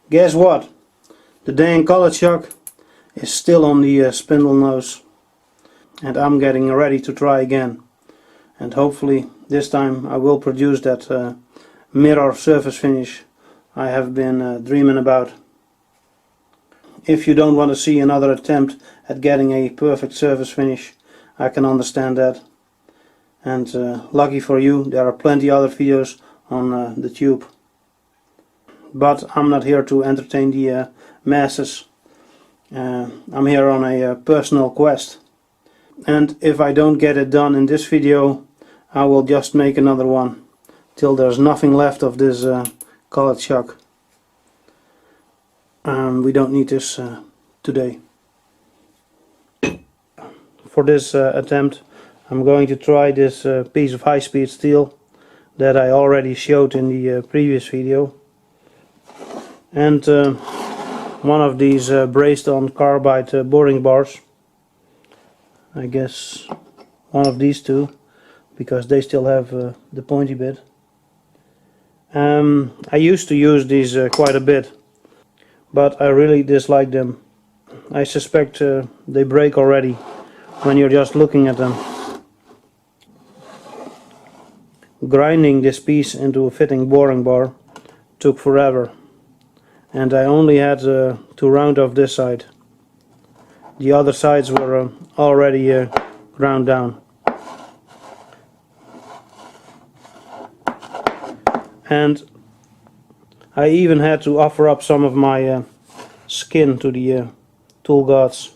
Guess what? The dang collet shock is still on the spindle nose, and I'm getting ready to try again. And hopefully this time I will produce that mirror surface finish I have been dreaming about. If you don't want to see another attempt at getting a perfect surface finish, I can understand that. And lucky for you, there are plenty other videos on the tube. But I'm not here to entertain the masses. I'm here on a personal quest. And if I don't get it done in this video, I will just make another one till there's nothing left of this collet shock. We don't need this today. For this attempt, I'm going to try this piece of high-speed steel that I already showed in the previous video, and one of these braced on carbide boring bars. I guess one of these two, because they still have the pointy bit. I used to use these quite a bit, but I really dislike them. I suspect they break already when you're just looking at them. Grinding this piece into a fitting boring bar took forever, and I only had to round off this side. The other sides were already ground down. And I even had to offer up some of my skin to the tool gods.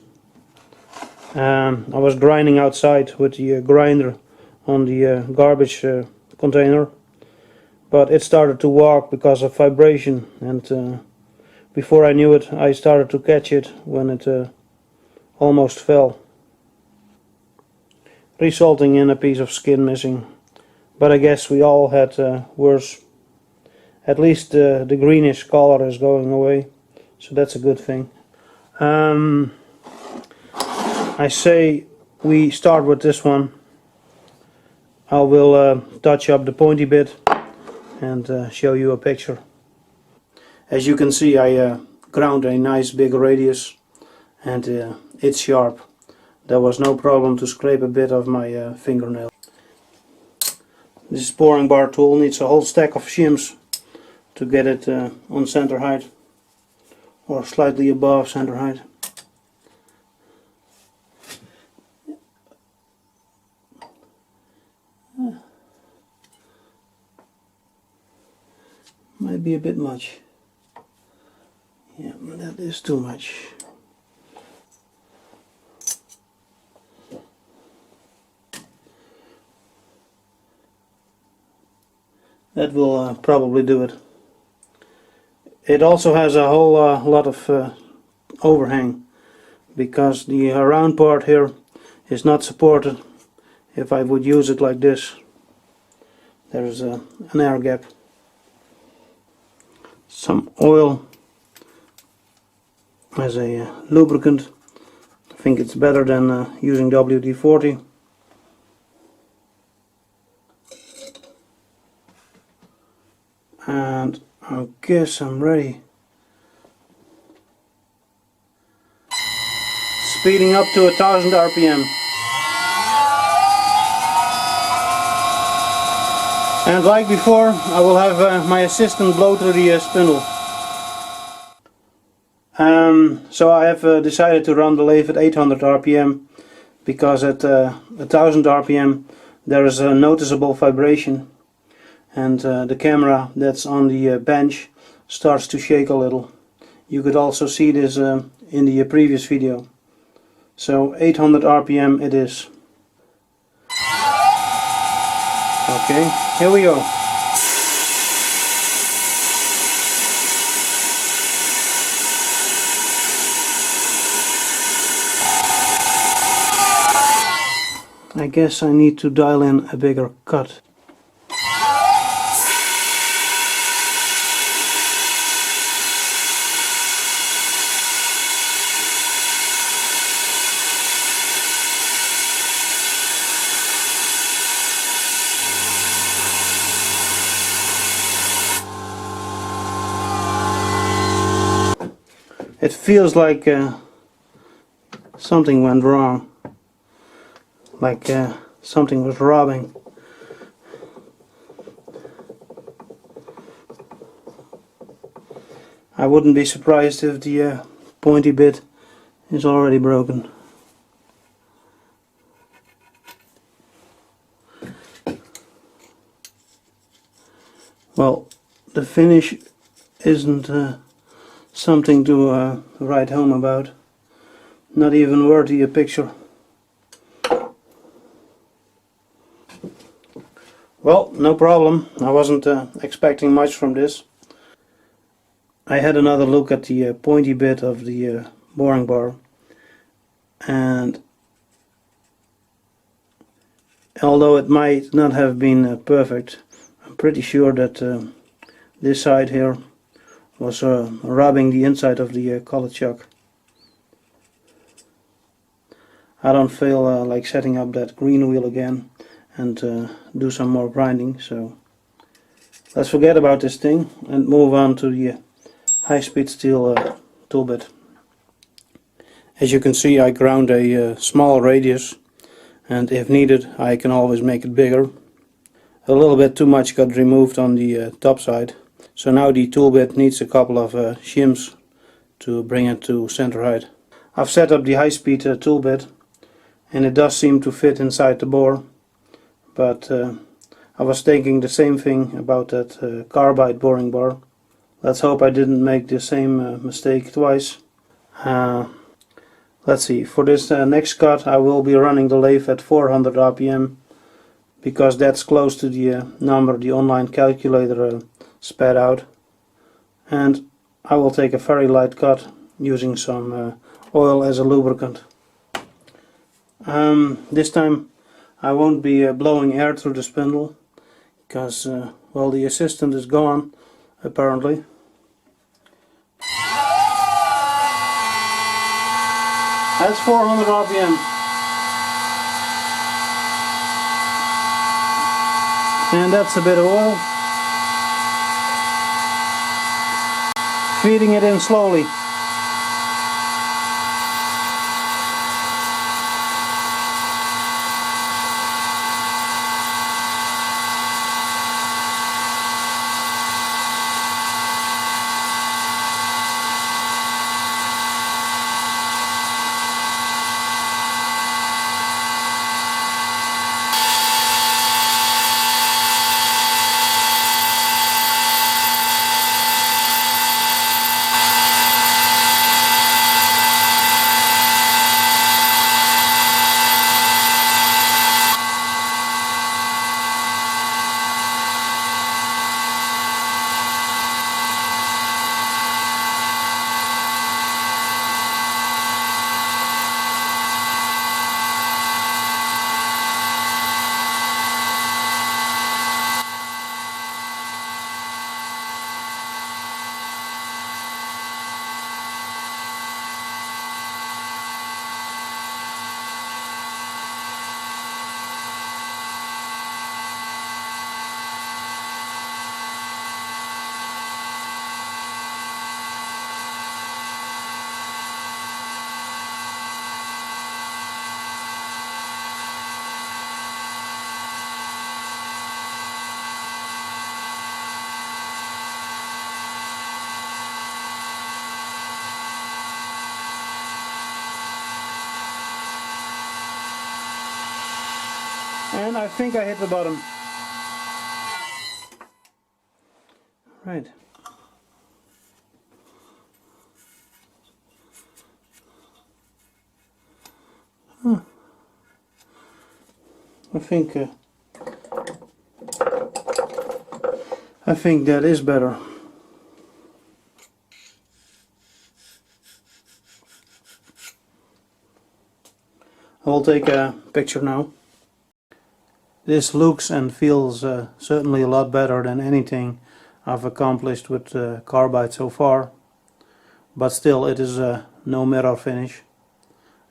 I was grinding outside with the grinder on the garbage container, but it started to walk because of vibration, and before I knew it, I started to catch it when it almost fell, resulting in a piece of skin missing. But I guess we all had worse. At least the greenish color is going away, so that's a good thing. I say we start with this one. I will touch up the pointy bit and show you a picture. As you can see, I ground a nice big radius, and it's sharp. There was no problem to scrape a bit of my fingernail. This boring bar tool needs a whole stack of shims to get it on center height, or slightly above center height. Might be a bit much. Yeah, that is too much. That will probably do it. It also has a whole lot of overhang, because the round part here is not supported. If I would use it like this, there's an air gap. Some oil as a lubricant. I think it's better than using WD-40. And I guess I'm ready. Speeding up to 1000 RPM. And like before, I will have my assistant blow through the spindle. So I have decided to run the lathe at 800 RPM, because at 1000 RPM there is a noticeable vibration, and the camera that's on the bench starts to shake a little. You could also see this in the previous video. So 800 RPM it is. Okay, here we go. I guess I need to dial in a bigger cut. It feels like something went wrong, like something was robbing. I wouldn't be surprised if the pointy bit is already broken. Well, the finish isn't something to write home about. Not even worthy a picture. Well, no problem. I wasn't expecting much from this. I had another look at the pointy bit of the boring bar, and although it might not have been perfect, I'm pretty sure that this side here was rubbing the inside of the collet chuck. I don't feel like setting up that green wheel again and do some more grinding, so let's forget about this thing and move on to the high-speed steel tool bit. As you can see, I ground a small radius, and if needed I can always make it bigger. A little bit too much got removed on the top side, so now the tool bit needs a couple of shims to bring it to center height. I've set up the high-speed tool bit, and it does seem to fit inside the bore, but I was thinking the same thing about that carbide boring bar. Let's hope I didn't make the same mistake twice. Let's see, for this next cut I will be running the lathe at 400 RPM, because that's close to the number the online calculator spat out. And I will take a very light cut using some oil as a lubricant. This time I won't be blowing air through the spindle, because well, the assistant is gone apparently. That's 400 RPM. And that's a bit of oil. Feeding it in slowly. And I think I hit the bottom. Right. Huh. I think that is better. I will take a picture now. This looks and feels certainly a lot better than anything I've accomplished with Carbide so far, but still it is no mirror finish,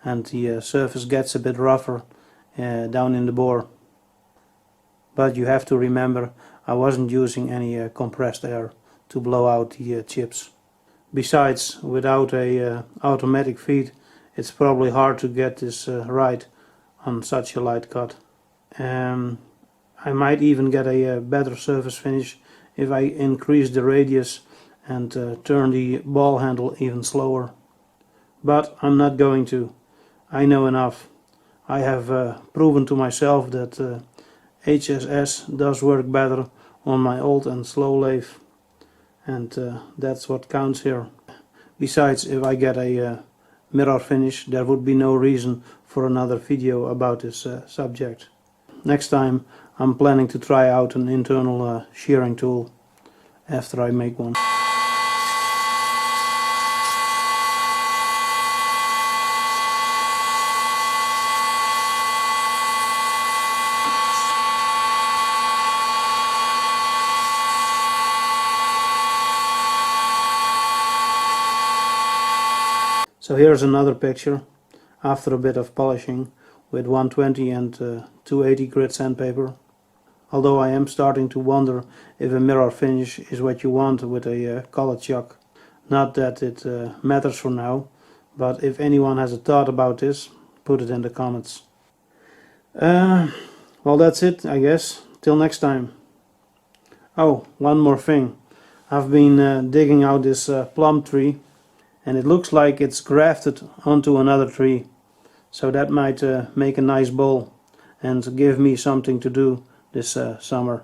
and the surface gets a bit rougher down in the bore. But you have to remember, I wasn't using any compressed air to blow out the chips. Besides, without a automatic feed, it's probably hard to get this right on such a light cut. I might even get a better surface finish if I increase the radius and turn the ball handle even slower. But I'm not going to. I know enough. I have proven to myself that HSS does work better on my old and slow lathe, and that's what counts here. Besides, if I get a mirror finish, there would be no reason for another video about this subject. Next time I'm planning to try out an internal shearing tool after I make one. So here's another picture after a bit of polishing with 120 and 280 grit sandpaper. Although I am starting to wonder if a mirror finish is what you want with a color chuck. Not that it matters for now, but if anyone has a thought about this, put it in the comments. Well, that's it, I guess. Till next time. Oh, one more thing. I've been digging out this plum tree, and it looks like it's grafted onto another tree. So that might make a nice bowl and give me something to do this summer.